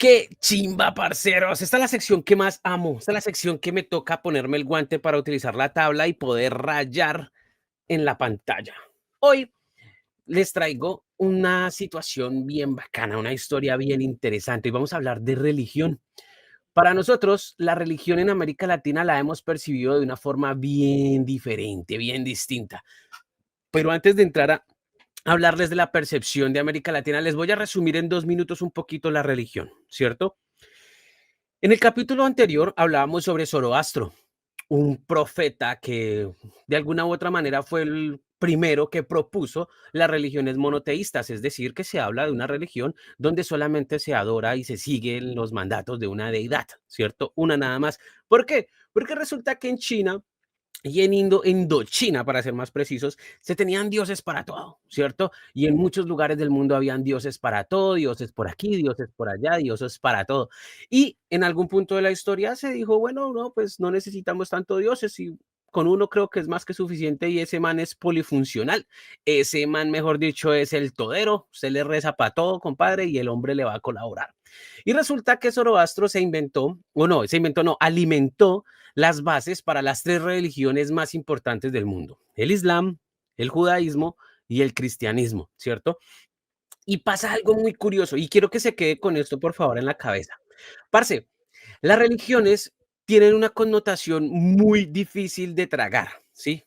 Qué chimba, parceros. Esta es la sección que más amo. Esta es la sección que me toca ponerme el guante para utilizar la tabla y poder rayar en la pantalla. Hoy les traigo una situación bien bacana, una historia bien interesante y vamos a hablar de religión. Para nosotros, la religión en América Latina la hemos percibido de una forma bien diferente, bien distinta. Pero antes de entrar a hablarles de la percepción de América Latina, les voy a resumir en 2 minutos un poquito la religión, ¿cierto? En el capítulo anterior hablábamos sobre Zoroastro, un profeta que de alguna u otra manera fue el primero que propuso las religiones monoteístas, es decir, que se habla de una religión donde solamente se adora y se siguen los mandatos de una deidad, ¿cierto? Una nada más. ¿Por qué? Porque resulta que en China y en Indochina, para ser más precisos, se tenían dioses para todo, ¿cierto? Y en muchos lugares del mundo habían dioses para todo, dioses por aquí, dioses por allá, dioses para todo. Y en algún punto de la historia se dijo, bueno, no, pues no necesitamos tanto dioses y con uno creo que es más que suficiente y ese man es polifuncional. Ese man, mejor dicho, es el todero, se le reza para todo, compadre, y el hombre le va a colaborar. Y resulta que Zoroastro se inventó, o no, se inventó, no, alimentó las bases para las tres religiones más importantes del mundo, el Islam, el judaísmo y el cristianismo, ¿cierto? Y pasa algo muy curioso y quiero que se quede con esto, por favor, en la cabeza. Parce, las religiones tienen una connotación muy difícil de tragar, ¿sí?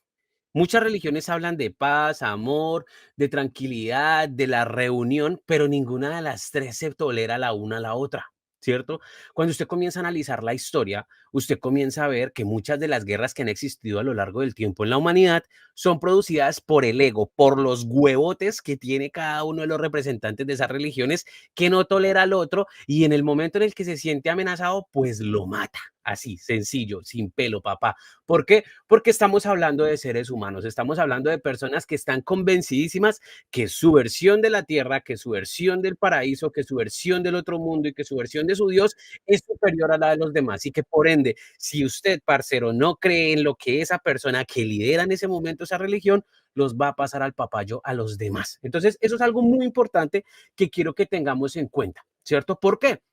Muchas religiones hablan de paz, amor, de tranquilidad, de la reunión, pero ninguna de las tres se tolera la una a la otra, ¿cierto? Cuando usted comienza a analizar la historia, usted comienza a ver que muchas de las guerras que han existido a lo largo del tiempo en la humanidad son producidas por el ego, por los huevotes que tiene cada uno de los representantes de esas religiones que no tolera al otro y en el momento en el que se siente amenazado, pues lo mata. Así, sencillo, sin pelo, papá. ¿Por qué? Porque estamos hablando de seres humanos, estamos hablando de personas que están convencidísimas que su versión de la tierra, que su versión del paraíso, que su versión del otro mundo y que su versión de su Dios es superior a la de los demás. Y que por ende, si usted, parcero, no cree en lo que esa persona que lidera en ese momento esa religión, los va a pasar al papayo a los demás. Entonces, eso es algo muy importante que quiero que tengamos en cuenta, ¿cierto? ¿Por qué?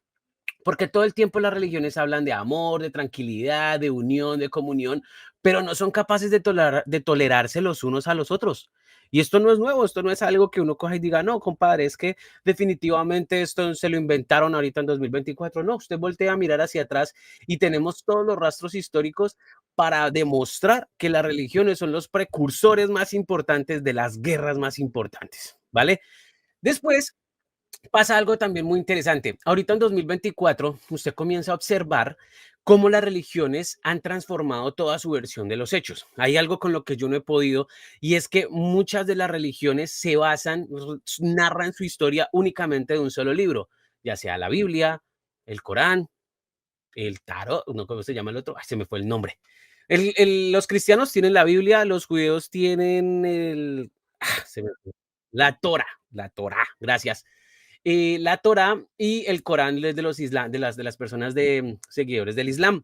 Porque todo el tiempo las religiones hablan de amor, de tranquilidad, de unión, de comunión, pero no son capaces de tolerarse los unos a los otros. Y esto no es nuevo, esto no es algo que uno coja y diga, no, compadre, es que definitivamente esto se lo inventaron ahorita en 2024. No, usted voltea a mirar hacia atrás y tenemos todos los rastros históricos para demostrar que las religiones son los precursores más importantes de las guerras más importantes, ¿vale? Después, pasa algo también muy interesante. Ahorita en 2024, usted comienza a observar cómo las religiones han transformado toda su versión de los hechos. Hay algo con lo que yo no he podido y es que muchas de las religiones se basan, narran su historia únicamente de un solo libro, ya sea la Biblia, el Corán, el Tarot, no, ¿cómo se llama el otro? Ay, se me fue el nombre. Los cristianos tienen la Biblia, los judíos tienen se me fue. La Torah, gracias. La Torá y el Corán es de los de las personas seguidores del Islam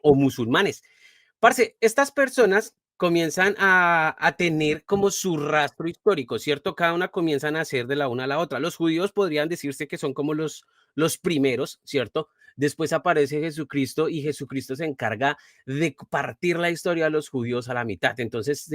o musulmanes. Parce, estas personas comienzan a tener como su rastro histórico, ¿cierto? Cada una comienzan a hacer de la una a la otra. Los judíos podrían decirse que son como los primeros, ¿cierto? Después aparece Jesucristo y Jesucristo se encarga de partir la historia de los judíos a la mitad. Entonces,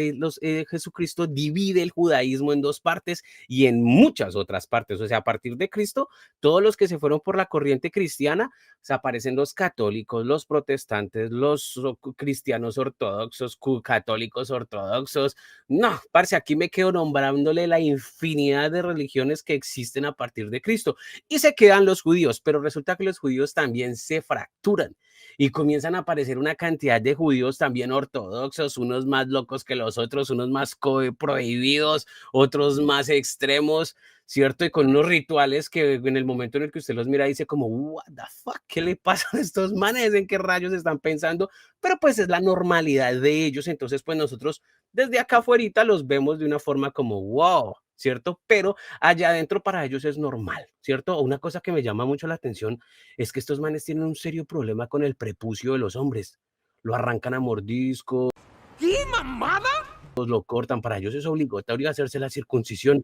Jesucristo divide el judaísmo en dos partes y en muchas otras partes. O sea, a partir de Cristo, todos los que se fueron por la corriente cristiana sea, aparecen los católicos, los protestantes, los cristianos ortodoxos, católicos ortodoxos. No, parce, aquí me quedo nombrándole la infinidad de religiones que existen a partir de Cristo. Y se quedan los judíos, pero resulta que los judíos también se fracturan y comienzan a aparecer una cantidad de judíos también ortodoxos, unos más locos que los otros, unos más prohibidos, otros más extremos, ¿cierto? Y con unos rituales que en el momento en el que usted los mira dice como, what the fuck, ¿qué le pasa a estos manes? ¿En qué rayos están pensando? Pero pues es la normalidad de ellos, entonces pues nosotros desde acá afuera los vemos de una forma como, wow, ¿cierto? Pero allá adentro para ellos es normal, ¿cierto? Una cosa que me llama mucho la atención es que estos manes tienen un serio problema con el prepucio de los hombres. Lo arrancan a mordiscos, ¿Qué mamada? lo cortan, para ellos es obligatorio hacerse la circuncisión.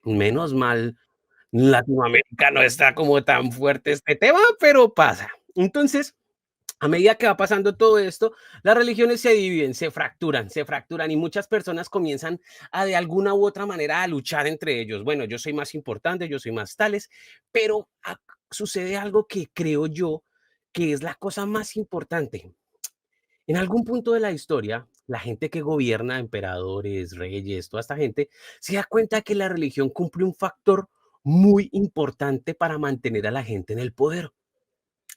Menos mal, Latinoamérica no está como tan fuerte este tema, pero pasa. Entonces, a medida que va pasando todo esto, las religiones se dividen, se fracturan y muchas personas comienzan a de alguna u otra manera a luchar entre ellos. Bueno, yo soy más importante, yo soy más tales, pero sucede algo que creo yo que es la cosa más importante. En algún punto de la historia, la gente que gobierna, emperadores, reyes, toda esta gente, se da cuenta que la religión cumple un factor muy importante para mantener a la gente en el poder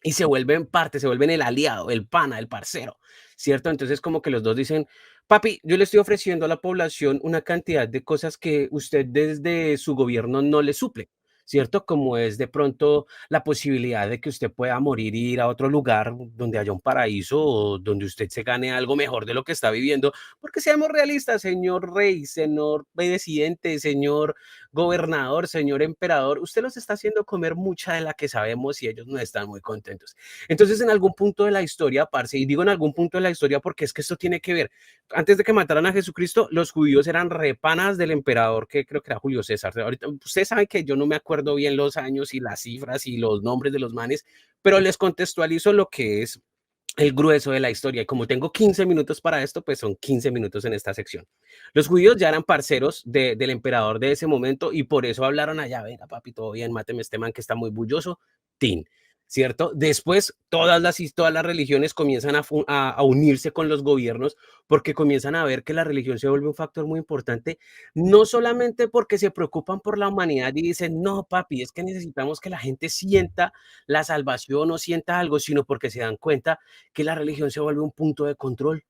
y se vuelven parte, se vuelven el aliado, el pana, el parcero, ¿cierto? Entonces como que los dos dicen, papi, yo le estoy ofreciendo a la población una cantidad de cosas que usted desde su gobierno no le suple. ¿Cierto? Como es de pronto la posibilidad de que usted pueda morir y ir a otro lugar donde haya un paraíso o donde usted se gane algo mejor de lo que está viviendo, porque seamos realistas, señor rey, señor presidente, señor gobernador, señor emperador, usted los está haciendo comer mucha de la que sabemos y ellos no están muy contentos. Entonces, en algún punto de la historia, parce, y digo en algún punto de la historia porque es que esto tiene que ver, antes de que mataran a Jesucristo, los judíos eran repanas del emperador que creo que era Julio César. Ahorita, ustedes saben que yo no me acuerdo bien los años y las cifras y los nombres de los manes, pero les contextualizo lo que es el grueso de la historia. Y como tengo 15 minutos para esto, pues son 15 minutos en esta sección. Los judíos ya eran parceros del emperador de ese momento y por eso hablaron allá, venga papi, todo bien, máteme este man que está muy bulloso, tin, ¿cierto? Después todas las religiones comienzan a unirse con los gobiernos porque comienzan a ver que la religión se vuelve un factor muy importante, no solamente porque se preocupan por la humanidad y dicen, no papi, es que necesitamos que la gente sienta la salvación o sienta algo, sino porque se dan cuenta que la religión se vuelve un punto de control.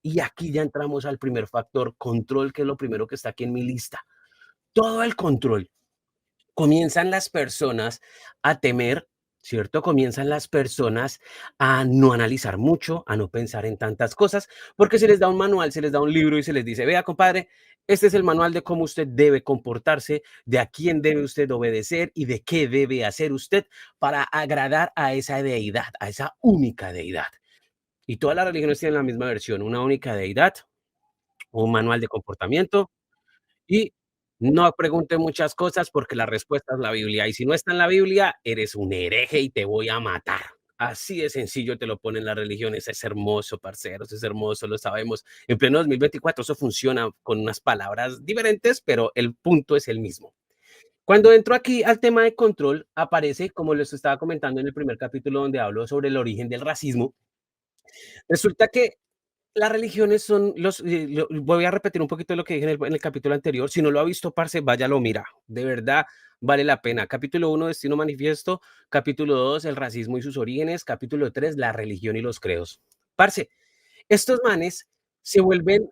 Y aquí ya entramos al primer factor, control, que es lo primero que está aquí en mi lista. Todo el control. Comienzan las personas a temer, ¿cierto? Comienzan las personas a no analizar mucho, a no pensar en tantas cosas, porque se les da un manual, se les da un libro y se les dice, vea, compadre, este es el manual de cómo usted debe comportarse, de a quién debe usted obedecer y de qué debe hacer usted para agradar a esa deidad, a esa única deidad. Y todas las religiones tienen la misma versión, una única deidad, un manual de comportamiento y no pregunte muchas cosas porque la respuesta es la Biblia. Y si no está en la Biblia, eres un hereje y te voy a matar. Así de sencillo te lo ponen las religiones. Es hermoso, parceros, es hermoso, lo sabemos. En pleno 2024 eso funciona con unas palabras diferentes, pero el punto es el mismo. Cuando entro aquí al tema de control, aparece, como les estaba comentando en el primer capítulo donde hablo sobre el origen del racismo, resulta que las religiones son voy a repetir un poquito lo que dije en el capítulo anterior. Si no lo ha visto, parce, váyalo, mira. De verdad, vale la pena. Capítulo uno, Destino Manifiesto. Capítulo 2, el racismo y sus orígenes. Capítulo 3, la religión y los credos. Parce, estos manes se vuelven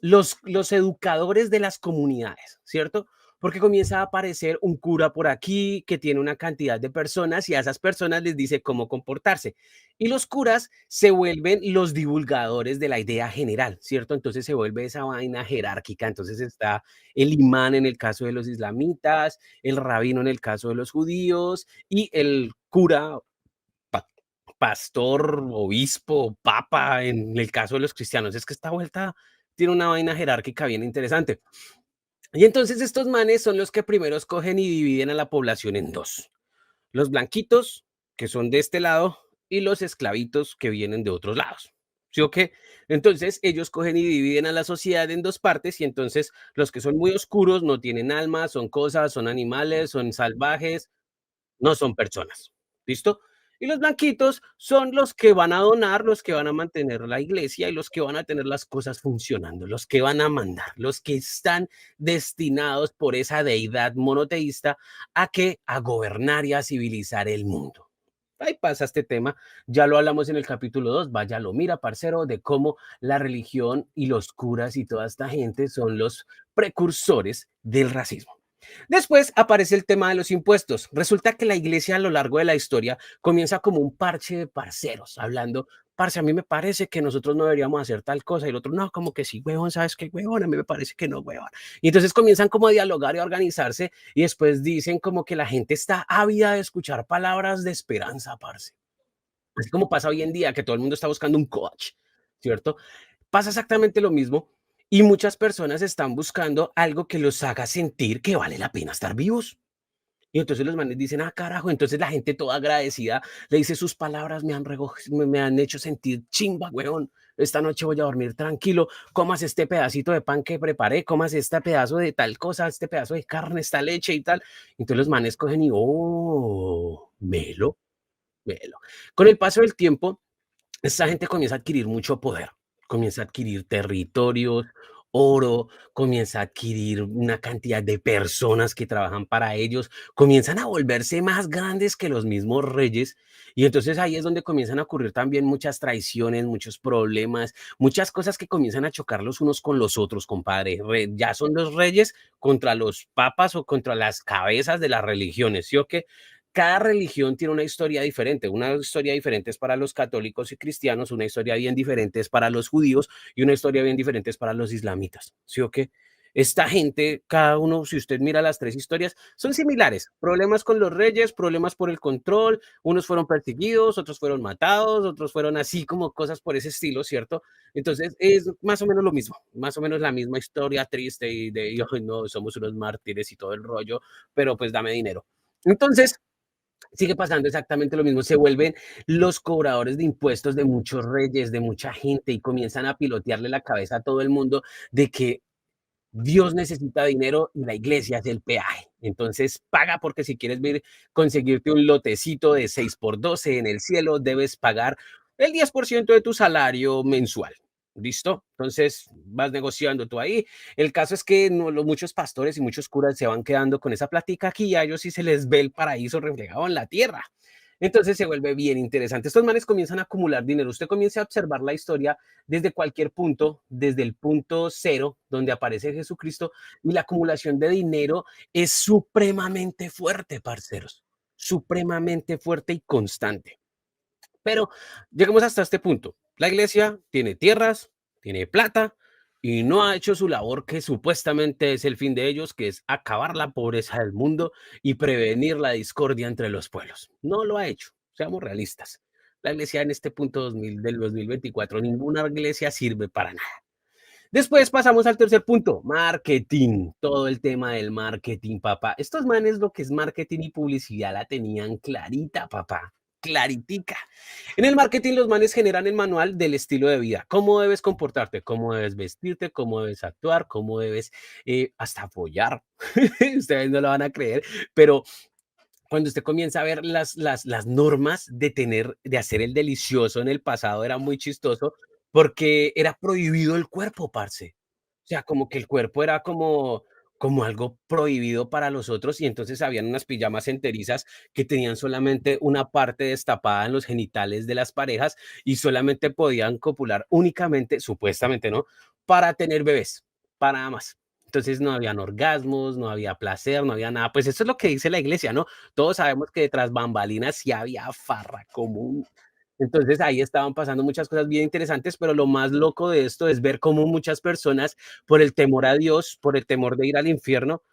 los educadores de las comunidades, ¿cierto? Porque comienza a aparecer un cura por aquí que tiene una cantidad de personas y a esas personas les dice cómo comportarse. Y los curas se vuelven los divulgadores de la idea general, ¿cierto? Entonces se vuelve esa vaina jerárquica. Entonces está el imán en el caso de los islamitas, el rabino en el caso de los judíos y el cura pa pastor, obispo, papa, en el caso de los cristianos. Es que esta vuelta tiene una vaina jerárquica bien interesante. Y entonces estos manes son los que primero escogen y dividen a la población en 2. Los blanquitos, que son de este lado, y los esclavitos que vienen de otros lados. ¿Sí o qué? Entonces ellos cogen y dividen a la sociedad en 2 partes y entonces los que son muy oscuros no tienen alma, son cosas, son animales, son salvajes, no son personas, ¿listo? Y los blanquitos son los que van a donar, los que van a mantener la iglesia y los que van a tener las cosas funcionando, los que van a mandar, los que están destinados por esa deidad monoteísta a que a gobernar y a civilizar el mundo. Ahí pasa este tema, ya lo hablamos en el capítulo 2, váyalo, mira, parcero, de cómo la religión y los curas y toda esta gente son los precursores del racismo. Después aparece el tema de los impuestos. Resulta que la iglesia a lo largo de la historia comienza como un parche de parceros, hablando, parce, a mí me parece que nosotros no deberíamos hacer tal cosa y el otro, no, como que sí, huevón, ¿sabes qué, huevón? A mí me parece que no, huevón. Y entonces comienzan como a dialogar y a organizarse y después dicen como que la gente está ávida de escuchar palabras de esperanza, parce. Así como pasa hoy en día, que todo el mundo está buscando un coach, ¿cierto? Pasa exactamente lo mismo Y muchas personas están buscando algo que los haga sentir que vale la pena estar vivos. Y entonces los manes dicen: "Ah, carajo". Entonces la gente toda agradecida le dice: "Sus palabras me han hecho sentir chimba, weón. Esta noche voy a dormir tranquilo. Comas este pedacito de pan que preparé, comas este pedazo de tal cosa, este pedazo de carne, esta leche y tal". Entonces los manes cogen y: "Oh, melo, melo". Con el paso del tiempo, esta gente comienza a adquirir mucho poder, comienza a adquirir territorios, oro, comienza a adquirir una cantidad de personas que trabajan para ellos, comienzan a volverse más grandes que los mismos reyes. Y entonces ahí es donde comienzan a ocurrir también muchas traiciones, muchos problemas, muchas cosas que comienzan a chocar los unos con los otros, compadre. Ya son los reyes contra los papas o contra las cabezas de las religiones, ¿sí o qué? Cada religión tiene una historia diferente. Una historia diferente es para los católicos y cristianos, una historia bien diferente es para los judíos y una historia bien diferente es para los islamitas. ¿Sí o qué? Esta gente, cada uno, si usted mira las tres historias, son similares. Problemas con los reyes, problemas por el control, unos fueron perseguidos, otros fueron matados, otros fueron así como cosas por ese estilo, ¿cierto? Entonces es más o menos lo mismo, más o menos la misma historia triste y de, "Ay, no, somos unos mártires y todo el rollo, pero pues dame dinero". Entonces, sigue pasando exactamente lo mismo, se vuelven los cobradores de impuestos de muchos reyes, de mucha gente, y comienzan a pilotearle la cabeza a todo el mundo de que Dios necesita dinero y la iglesia es el peaje. Entonces, paga porque si quieres ver, conseguirte un lotecito de 6 por 12 en el cielo, debes pagar el 10% de tu salario mensual. ¿Listo? Entonces, vas negociando tú ahí. El caso es que muchos pastores y muchos curas se van quedando con esa plática aquí y a ellos sí se les ve el paraíso reflejado en la tierra. Entonces se vuelve bien interesante. Estos manes comienzan a acumular dinero. Usted comienza a observar la historia desde cualquier punto, desde el punto cero, donde aparece Jesucristo, y la acumulación de dinero es supremamente fuerte, parceros, supremamente fuerte y constante. Pero llegamos hasta este punto. La iglesia tiene tierras, tiene plata y no ha hecho su labor que supuestamente es el fin de ellos, que es acabar la pobreza del mundo y prevenir la discordia entre los pueblos. No lo ha hecho, seamos realistas. La iglesia en este punto 2000 del 2024, ninguna iglesia sirve para nada. Después pasamos al tercer punto, marketing, todo el tema del marketing, papá. Estos manes lo que es marketing y publicidad la tenían clarita, papá, claritica. En el marketing los manes generan el manual del estilo de vida, cómo debes comportarte, cómo debes vestirte, cómo debes actuar, cómo debes hasta apoyar. Ustedes no lo van a creer, pero cuando usted comienza a ver las normas de tener, de hacer el delicioso en el pasado, era muy chistoso, porque era prohibido el cuerpo, parce. O sea, como que el cuerpo era como algo prohibido para los otros, y entonces habían unas pijamas enterizas que tenían solamente una parte destapada en los genitales de las parejas, y solamente podían copular únicamente, supuestamente, ¿no?, para tener bebés, para nada más. Entonces no habían orgasmos, no había placer, no había nada. Pues eso es lo que dice la iglesia, ¿no? Todos sabemos que detrás bambalinas sí había farra común. Entonces ahí estaban pasando muchas cosas bien interesantes, pero lo más loco de esto es ver cómo muchas personas, por el temor a Dios, por el temor de ir al infierno,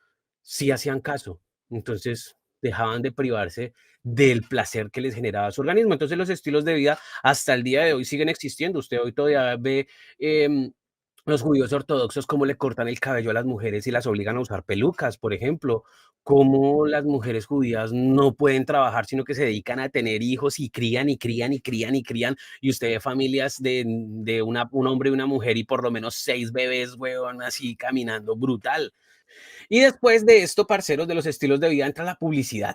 sí hacían caso. Entonces dejaban de privarse del placer que les generaba su organismo. Entonces los estilos de vida hasta el día de hoy siguen existiendo. Usted hoy todavía ve los judíos ortodoxos cómo le cortan el cabello a las mujeres y las obligan a usar pelucas, por ejemplo, cómo las mujeres judías no pueden trabajar, sino que se dedican a tener hijos y crían y crían y crían y crían, y usted ve familias de un hombre y una mujer y por lo menos 6 bebés, huevón, así caminando, brutal. Y después de esto, parceros, de los estilos de vida, entra la publicidad.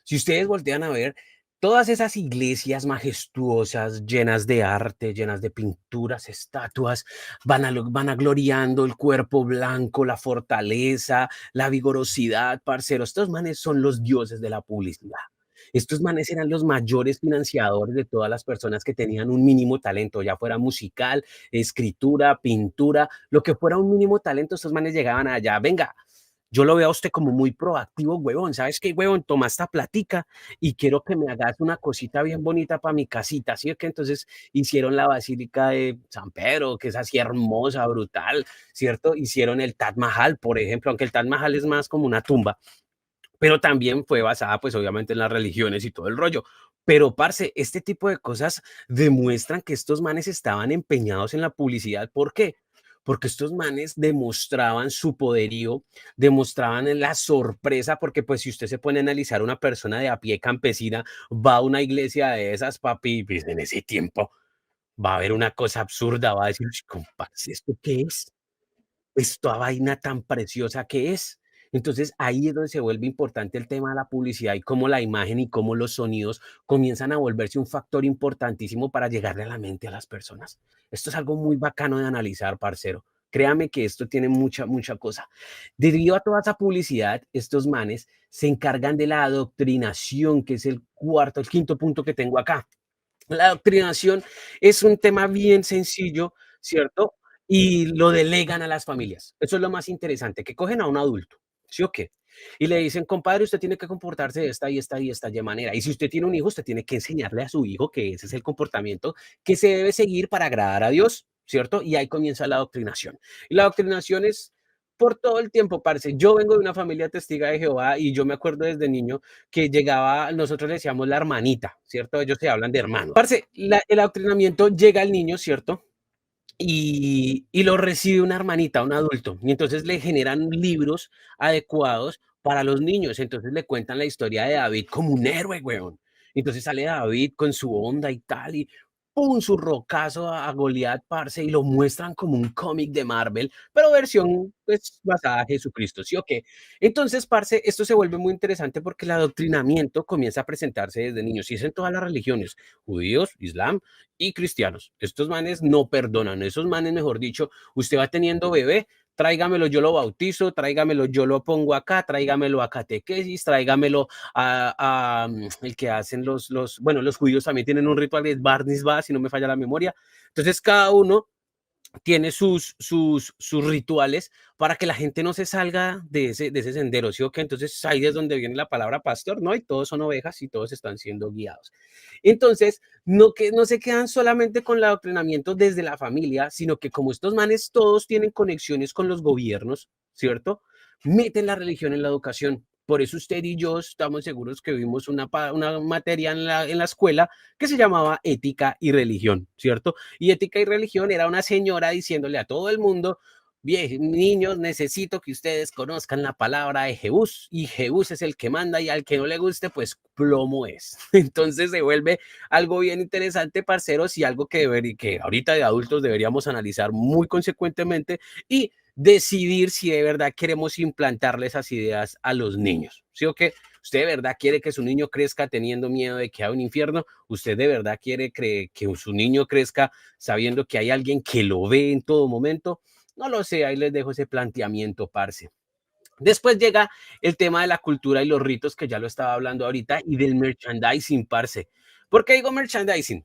Si ustedes voltean a ver, todas esas iglesias majestuosas, llenas de arte, llenas de pinturas, estatuas, van a gloriando el cuerpo blanco, la fortaleza, la vigorosidad, parceros. Estos manes son los dioses de la publicidad. Estos manes eran los mayores financiadores de todas las personas que tenían un mínimo talento, ya fuera musical, escritura, pintura, lo que fuera un mínimo talento, estos manes llegaban allá, venga, yo lo veo a usted como muy proactivo, huevón. ¿Sabes qué, huevón? Toma esta platica y quiero que me hagas una cosita bien bonita para mi casita. Así que entonces hicieron la Basílica de San Pedro, que es así hermosa, brutal, ¿cierto? Hicieron el Taj Mahal, por ejemplo, aunque el Taj Mahal es más como una tumba, pero también fue basada, pues obviamente en las religiones y todo el rollo. Pero, parce, este tipo de cosas demuestran que estos manes estaban empeñados en la publicidad. ¿Por qué? porque estos manes demostraban su poderío, demostraban la sorpresa, porque pues si usted se pone a analizar una persona de a pie campesina, va a una iglesia de esas, papi, pues en ese tiempo va a haber una cosa absurda, va a decir: "Ush, compadre, ¿esto qué es? Esta vaina tan preciosa que es". Entonces, ahí es donde se vuelve importante el tema de la publicidad y cómo la imagen y cómo los sonidos comienzan a volverse un factor importantísimo para llegarle a la mente a las personas. Esto es algo muy bacano de analizar, parcero. Créame que esto tiene mucha, mucha cosa. Debido a toda esa publicidad, estos manes se encargan de la adoctrinación, que es el cuarto, el quinto punto que tengo acá. La adoctrinación es un tema bien sencillo, ¿cierto? Y lo delegan a las familias. Eso es lo más interesante, que cogen a un adulto, ¿sí o qué? Y le dicen: "Compadre, usted tiene que comportarse de esta y esta y esta y manera. Y si usted tiene un hijo, usted tiene que enseñarle a su hijo que ese es el comportamiento que se debe seguir para agradar a Dios", ¿cierto? Y ahí comienza la adoctrinación. Y la adoctrinación es por todo el tiempo, parce. Yo vengo de una familia testiga de Jehová y yo me acuerdo desde niño que llegaba, nosotros le decíamos la hermanita, ¿cierto? Ellos se hablan de hermanos. Parce, el adoctrinamiento llega al niño, ¿cierto? Y lo recibe una hermanita, un adulto, y entonces le generan libros adecuados para los niños. Entonces le cuentan la historia de David como un héroe, weón. Entonces sale David con su onda y tal, y pum, su rocazo a Goliat, parce, y lo muestran como un cómic de Marvel, pero versión, pues, basada en Jesucristo, ¿sí o qué? Entonces, parce, esto se vuelve muy interesante porque el adoctrinamiento comienza a presentarse desde niños, y es en todas las religiones, judíos, islam y cristianos. Estos manes no perdonan, esos manes, mejor dicho, usted va teniendo bebé, tráigamelo, yo lo bautizo, tráigamelo, yo lo pongo acá, tráigamelo a catequesis, tráigamelo el que hacen bueno, los judíos también tienen un ritual de Bar Mitzvah, si no me falla la memoria. Entonces, cada uno tiene sus rituales para que la gente no se salga de ese sendero, ¿sí o qué? Entonces ahí es donde viene la palabra pastor, ¿no? Y todos son ovejas y todos están siendo guiados. Entonces, no se quedan solamente con el adoctrinamiento desde la familia, sino que como estos manes todos tienen conexiones con los gobiernos, ¿cierto? Meten la religión en la educación. Por eso usted y yo estamos seguros que vimos una materia en la escuela que se llamaba ética y religión, ¿cierto? Y ética y religión era una señora diciéndole a todo el mundo: bien, niños, necesito que ustedes conozcan la palabra de Jebús, y Jebús es el que manda, y al que no le guste, pues plomo es. Entonces se vuelve algo bien interesante, parceros, y algo que ahorita de adultos deberíamos analizar muy consecuentemente y decidir si de verdad queremos implantarle esas ideas a los niños. ¿Sí o qué? ¿Usted de verdad quiere que su niño crezca teniendo miedo de que haya un infierno? ¿Usted de verdad quiere que su niño crezca sabiendo que hay alguien que lo ve en todo momento? No lo sé, ahí les dejo ese planteamiento, parce. Después llega el tema de la cultura y los ritos, que ya lo estaba hablando ahorita, y del merchandising, parce. ¿Por qué digo merchandising?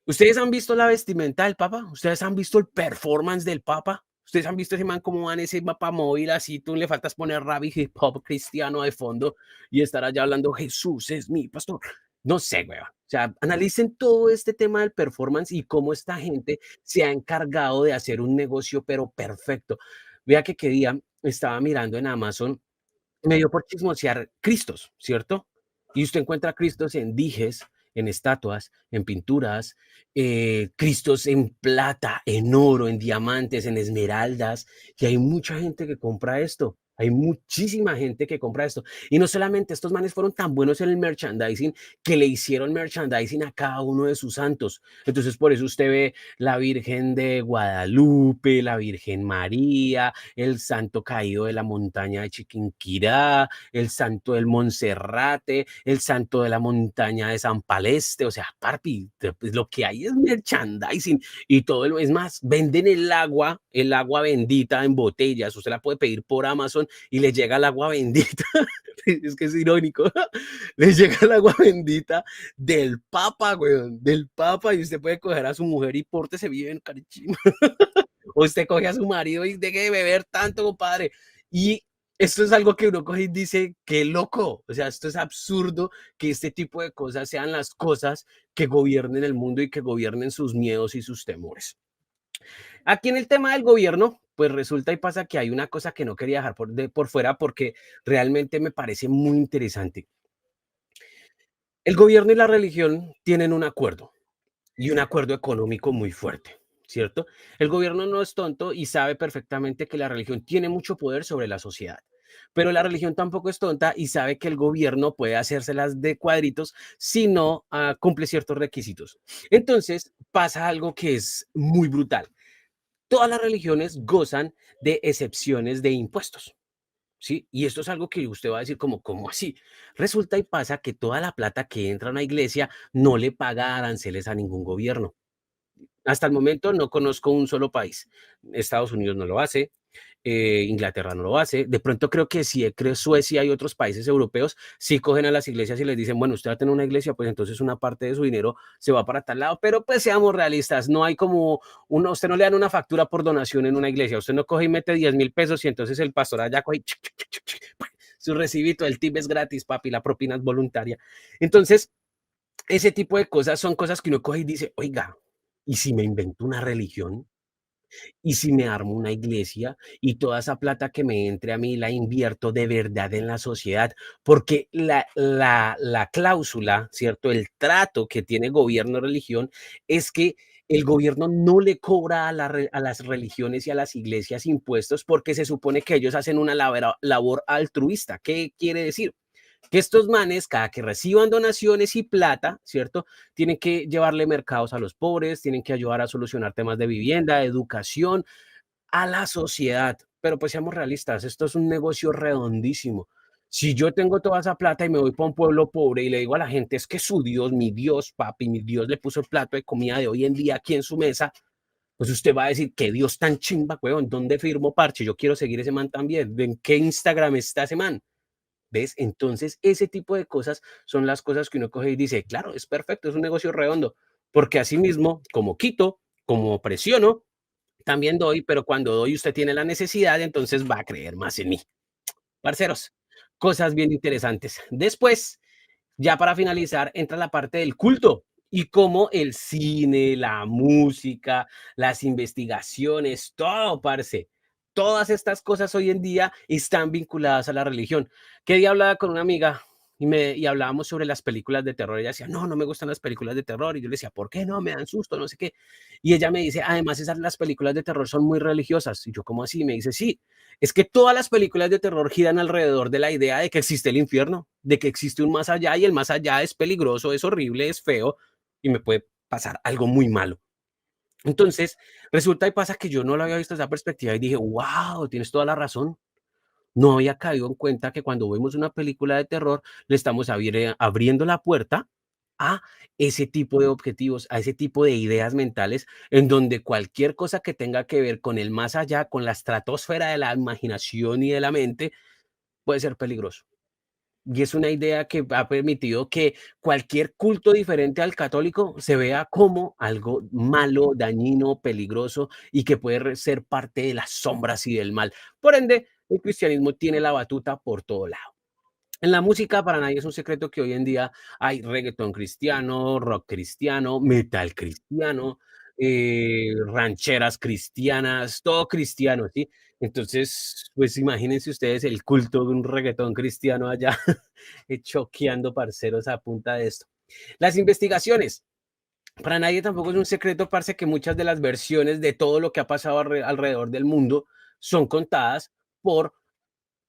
¿Ustedes han visto la vestimenta del Papa? ¿Ustedes han visto el performance del Papa? ¿Ustedes han visto ese man cómo va en ese mapa móvil así? Tú le faltas poner rap y hip hop cristiano de fondo y estar allá hablando, Jesús es mi pastor. No sé, güey. O sea, analicen todo este tema del performance y cómo esta gente se ha encargado de hacer un negocio, pero perfecto. Vea que qué día estaba mirando en Amazon, me dio por chismosear Cristos, ¿cierto? Y usted encuentra Cristos en dijes, en estatuas, en pinturas, Cristos en plata, en oro, en diamantes, en esmeraldas, y hay mucha gente que compra esto. Hay muchísima gente que compra esto. Y no solamente estos manes fueron tan buenos en el merchandising que le hicieron merchandising a cada uno de sus santos. Entonces, por eso usted ve la Virgen de Guadalupe, la Virgen María, el santo caído de la montaña de Chiquinquirá, el santo del Monserrate, el santo de la montaña de San Paleste, o sea, papi, pues lo que hay es merchandising y todo lo es más, venden el agua bendita en botellas, usted la puede pedir por Amazon y le llega el agua bendita, es que es irónico, le llega el agua bendita del Papa, weón, del Papa, y usted puede coger a su mujer y pórtese bien, carichín. O usted coge a su marido y deje de beber tanto, compadre. Y esto es algo que uno coge y dice, qué loco. O sea, esto es absurdo que este tipo de cosas sean las cosas que gobiernen el mundo y que gobiernen sus miedos y sus temores. Aquí en el tema del gobierno, pues resulta y pasa que hay una cosa que no quería dejar por fuera porque realmente me parece muy interesante. El gobierno y la religión tienen un acuerdo y un acuerdo económico muy fuerte. ¿cierto? El gobierno no es tonto y sabe perfectamente que la religión tiene mucho poder sobre la sociedad, pero la religión tampoco es tonta y sabe que el gobierno puede hacérselas de cuadritos si no cumple ciertos requisitos. Entonces pasa algo que es muy brutal. Todas las religiones gozan de excepciones de impuestos. ¿Sí? Y esto es algo que usted va a decir como, ¿cómo así? Resulta y pasa que toda la plata que entra a una iglesia no le paga aranceles a ningún gobierno. Hasta el momento no conozco un solo país. Estados Unidos no lo hace, Inglaterra no lo hace. De pronto creo que sí, creo Suecia y otros países europeos sí cogen a las iglesias y les dicen, bueno, usted va a tener una iglesia, pues entonces una parte de su dinero se va para tal lado, pero pues seamos realistas, no hay como uno, usted no le dan una factura por donación en una iglesia, usted no coge y mete 10.000 pesos y entonces el pastor allá coge su recibito, el tip es gratis, papi, la propina es voluntaria. Entonces, ese tipo de cosas son cosas que uno coge y dice, oiga, ¿y si me invento una religión? ¿Y si me armo una iglesia y toda esa plata que me entre a mí la invierto de verdad en la sociedad? Porque la cláusula, ¿cierto? El trato que tiene gobierno-religión es que el gobierno no le cobra a las religiones y a las iglesias impuestos porque se supone que ellos hacen una labor altruista. ¿Qué quiere decir? Que estos manes, cada que reciban donaciones y plata, ¿cierto? Tienen que llevarle mercados a los pobres, tienen que ayudar a solucionar temas de vivienda, educación, a la sociedad. Pero pues seamos realistas, esto es un negocio redondísimo. Si yo tengo toda esa plata y me voy para un pueblo pobre y le digo a la gente, es que su Dios, mi Dios, papi, mi Dios le puso el plato de comida de hoy en día aquí en su mesa, pues usted va a decir, qué Dios tan chimba, weón, ¿dónde firmo parche? Yo quiero seguir ese man también. ¿En qué Instagram está ese man? ¿Ves? Entonces, ese tipo de cosas son las cosas que uno coge y dice, claro, es perfecto, es un negocio redondo, porque así mismo, como quito, como presiono, también doy, pero cuando doy usted tiene la necesidad, entonces va a creer más en mí. Parceros, cosas bien interesantes. Después, ya para finalizar, entra la parte del culto y cómo el cine, la música, las investigaciones, todo, parce. Todas estas cosas hoy en día están vinculadas a la religión. Que día hablaba con una amiga y hablábamos sobre las películas de terror. Ella decía, no, no me gustan las películas de terror. Y yo le decía, ¿por qué no? Me dan susto, no sé qué. Y ella me dice, además, las películas de terror son muy religiosas. Y yo, ¿cómo así? Y me dice, sí, es que todas las películas de terror giran alrededor de la idea de que existe el infierno, de que existe un más allá y el más allá es peligroso, es horrible, es feo y me puede pasar algo muy malo. Entonces, resulta y pasa que yo no lo había visto desde esa perspectiva y dije, wow, tienes toda la razón. No había caído en cuenta que cuando vemos una película de terror, le estamos abriendo la puerta a ese tipo de objetivos, a ese tipo de ideas mentales, en donde cualquier cosa que tenga que ver con el más allá, con la estratosfera de la imaginación y de la mente, puede ser peligroso. Y es una idea que ha permitido que cualquier culto diferente al católico se vea como algo malo, dañino, peligroso y que puede ser parte de las sombras y del mal. Por ende, el cristianismo tiene la batuta por todo lado. En la música, para nadie es un secreto que hoy en día hay reggaetón cristiano, rock cristiano, metal cristiano, rancheras cristianas, todo cristiano, ¿sí? Entonces, pues imagínense ustedes el culto de un reggaetón cristiano allá, choqueando parceros a punta de esto. Las investigaciones. Para nadie tampoco es un secreto, parce, que muchas de las versiones de todo lo que ha pasado alrededor del mundo son contadas por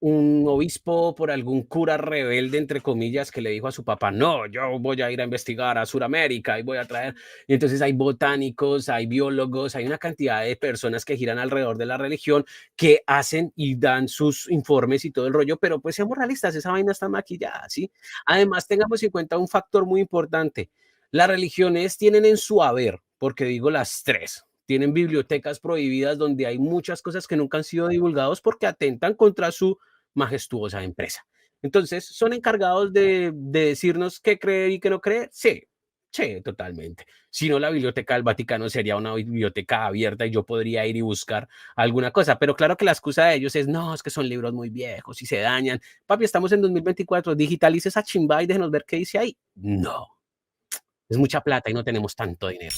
un obispo, por algún cura rebelde, entre comillas, que le dijo a su papá, no, yo voy a ir a investigar a Sudamérica y voy a traer. Y entonces hay botánicos, hay biólogos, hay una cantidad de personas que giran alrededor de la religión que hacen y dan sus informes y todo el rollo, pero pues seamos realistas, esa vaina está maquillada, ¿sí? Además, tengamos en cuenta un factor muy importante. Las religiones tienen en su haber, porque digo las tres, tienen bibliotecas prohibidas donde hay muchas cosas que nunca han sido divulgadas porque atentan contra su majestuosa empresa. Entonces, ¿son encargados de decirnos qué creer y qué no creer? Sí, sí, totalmente. Si no, la Biblioteca del Vaticano sería una biblioteca abierta y yo podría ir y buscar alguna cosa. Pero claro que la excusa de ellos es, no, es que son libros muy viejos y se dañan. Papi, estamos en 2024, digitalice esa chimba y déjenos ver qué dice ahí. No, es mucha plata y no tenemos tanto dinero.